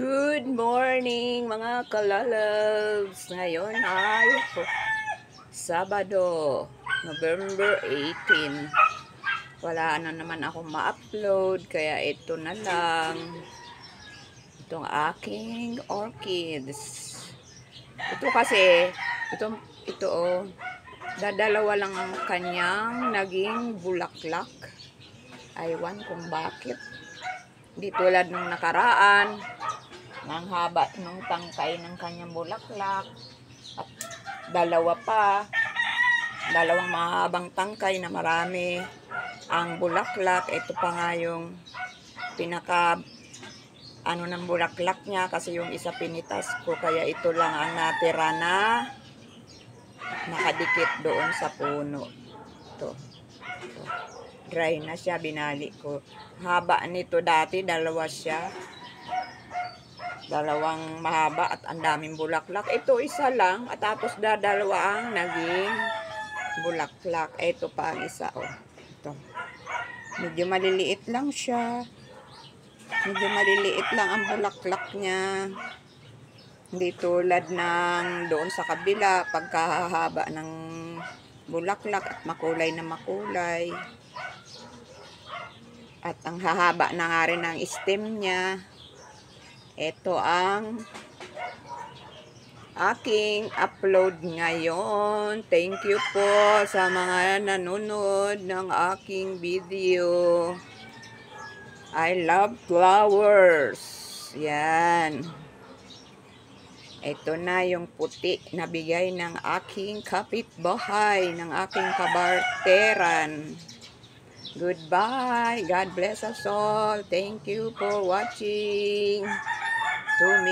Good morning mga kalalabs! Ngayon ay Sabado, November 18. Wala na naman akong ma-upload kaya ito na lang. Itong aking orchids. Ito kasi, ito dadalawa lang ang kanyang naging bulaklak. Aywan kung bakit. Di tulad nung nakaraan. Ang haba nung tangkay ng kanyang bulaklak at dalawang mahabang tangkay na marami ang bulaklak. Ito pa nga yung pinaka ng bulaklak niya kasi yung isa pinitas ko kaya ito lang ang natira na nakadikit doon sa puno. Ito. Dry na siya, binali ko. Haba nito dati, dalawa siya. Dalawang mahaba at ang daming bulaklak. Ito isa lang at tapos dalawa ang naging bulaklak. Ito pa ang isa. Ito. Medyo maliliit lang siya. Medyo maliliit lang ang bulaklak niya. Hindi tulad ng doon sa kabila pagkahaba ng bulaklak at makulay na makulay. At ang hahaba na nga rin ng stem niya. Ito ang aking upload ngayon. Thank you po sa mga nanonood ng aking video. I love flowers. Yan. Ito na yung puti na bigay ng aking kapitbahay, ng aking kabarteran. Goodbye. God bless us all. Thank you for watching. To me.